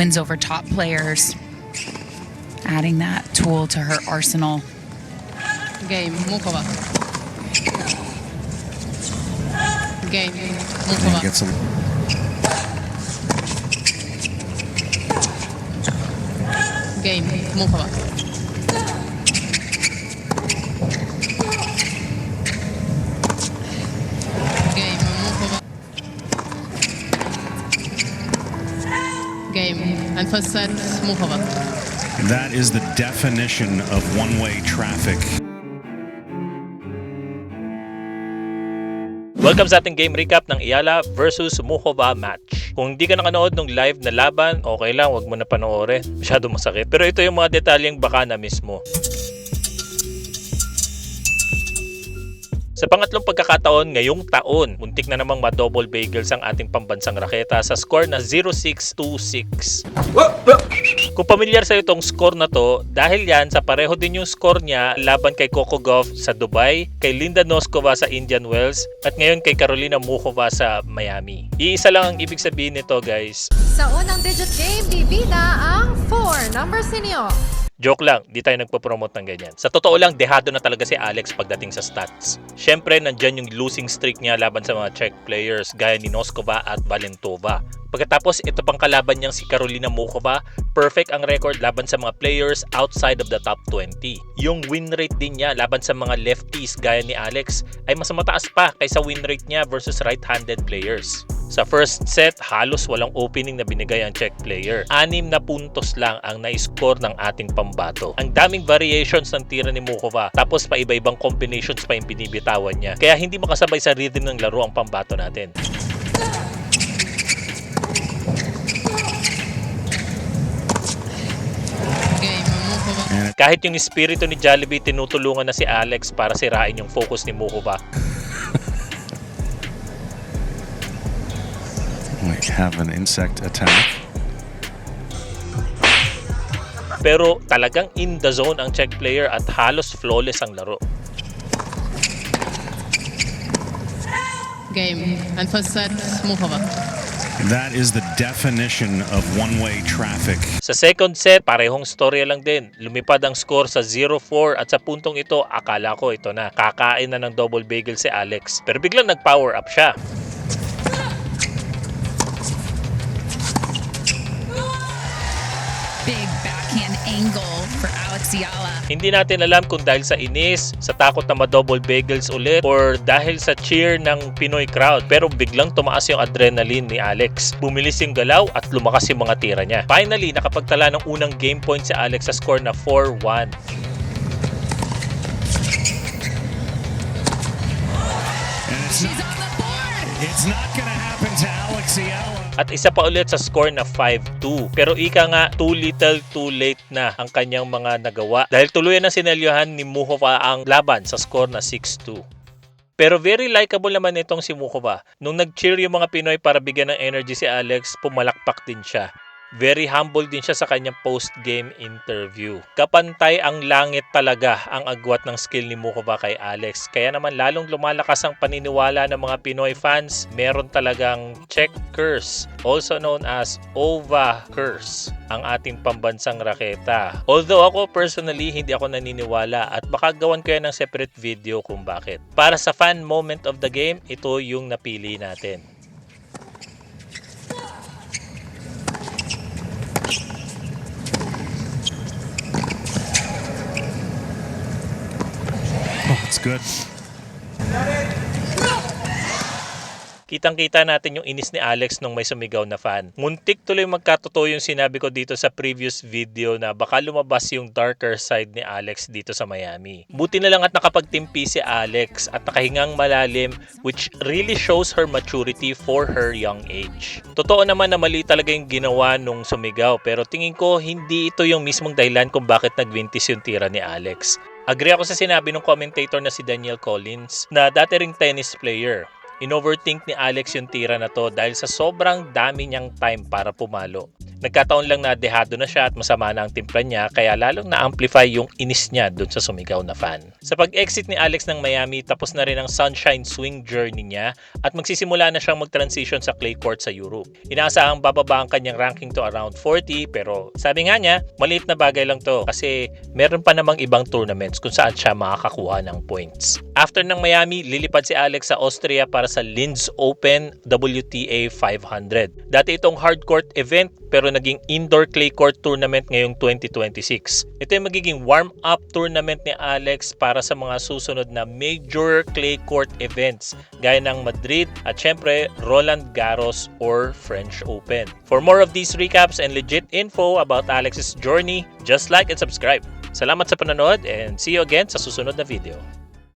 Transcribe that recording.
wins over top players, adding that tool to her arsenal. Game, Mukhova. Game, Mukhova. Gets a Game, Mukhova. Game, Mukhova. Game, and first set, Mukhova. That is the definition of one-way traffic. Welcome sa ating game recap ng Ayala versus Mukhova match. Kung hindi ka nakanood ng live na laban, okay lang, wag mo na panoorin. Masyado masakit. Pero ito yung mga detalyeng baka na mismo. Sa pangatlong pagkakataon ngayong taon, muntik na namang ma-double bagels ang ating pambansang raketa sa score na 0-6-2-6. Kung pamilyar sa itong score na to, dahil yan sa pareho din yung score niya laban kay Coco Gauff sa Dubai, kay Linda Noskova sa Indian Wells, at ngayon kay Carolina Mukhova sa Miami. Iisa lang ang ibig sabihin nito, guys. Sa unang digit game, bibida ang 4 numbers ninyo. Joke lang, di tayo nagpo-promote ng ganyan. Sa totoo lang, dehado na talaga si Alex pagdating sa stats. Siyempre, nandyan yung losing streak niya laban sa mga Czech players gaya ni Noskova at Valentova. Pagkatapos, ito pang kalaban niyang si Carolina Mukhova, perfect ang record laban sa mga players outside of the top 20. Yung win rate din niya laban sa mga lefties gaya ni Alex ay mas mataas pa kaysa win rate niya versus right-handed players. Sa first set, halos walang opening na binigay ang Czech player. 6 na puntos lang ang na-score ng ating pambato. Ang daming variations ng tira ni Mukhova, tapos pa iba-ibang combinations pa yung binibitawan niya. Kaya hindi makasabay sa rhythm ng laro ang pambato natin. Game, Mukhova. Kahit yung espiritu ni Jollibee, tinutulungan na si Alex para sirain yung focus ni Mukhova. We have an insect attack. Pero talagang in the zone ang Czech player at halos flawless ang laro. Game, and first set, Mukhova. That is the definition of one-way traffic. Sa second set, parehong storya lang din. Lumipad ang score sa 0-4 at sa puntong ito, akala ko ito na. Kakain na ng double bagel si Alex. Pero biglang nag-power up siya. Big backhand angle for Alex Ayala. Hindi natin alam kung dahil sa inis, sa takot na ma-double bagels ulit, or dahil sa cheer ng Pinoy crowd. Pero biglang tumaas yung adrenaline ni Alex. Bumilis yung galaw at lumakas yung mga tira niya. Finally, nakapagtala ng unang game point si Alex sa score na 4-1. She's on the board! It's not gonna happen to Alex Ayala. At isa pa ulit sa score na 5-2. Pero ika nga, too little, too late na ang kanyang mga nagawa. Dahil tuluyan na sinelyohan ni Mukhova ang laban sa score na 6-2. Pero very likable naman itong si Mukhova. Nung nag-cheer yung mga Pinoy para bigyan ng energy si Alex, pumalakpak din siya. Very humble din siya sa kanyang post-game interview. Kapantay ang langit talaga ang agwat ng skill ni Mukhova kay Alex. Kaya naman lalong lumalakas ang paniniwala ng mga Pinoy fans. Meron talagang Czech curse, also known as OVA curse, ang ating pambansang raketa. Although ako personally hindi ako naniniwala at baka gawan ko yan ng separate video kung bakit. Para sa fan moment of the game, ito yung napili natin. Oh, it's good. Kitang-kita natin yung inis ni Alex nung may sumigaw na fan. Muntik tuloy magkatotoo yung sinabi ko dito sa previous video na baka lumabas yung darker side ni Alex dito sa Miami. Buti na lang at nakapagtimpi si Alex at nakahingang malalim, which really shows her maturity for her young age. Totoo naman na mali talaga yung ginawa nung sumigaw, pero tingin ko hindi ito yung mismong dahilan kung bakit nagwintis yung tira ni Alex. Agree ako sa sinabi ng commentator na si Daniel Collins na dati ring tennis player. Inoverthink ni Alex yung tira na to dahil sa sobrang dami niyang time para pumalo. Nagkataon lang na dehado na siya at masama na ang timpla niya kaya lalong na-amplify yung inis niya dun sa sumigaw na fan. Sa pag-exit ni Alex ng Miami, tapos na rin ang sunshine swing journey niya at magsisimula na siyang mag-transition sa clay court sa Europe. Inaasahang bababa ang kanyang ranking to around 40 pero sabi nga niya, maliit na bagay lang to kasi meron pa namang ibang tournaments kung saan siya makakakuha ng points. After ng Miami, lilipad si Alex sa Austria para sa Linz Open WTA 500. Dati itong hard court event pero naging indoor clay court tournament ngayong 2026. Ito yung magiging warm-up tournament ni Alex para sa mga susunod na major clay court events gaya ng Madrid at syempre Roland Garros or French Open. For more of these recaps and legit info about Alex's journey, just like and subscribe. Salamat sa panonood and see you again sa susunod na video.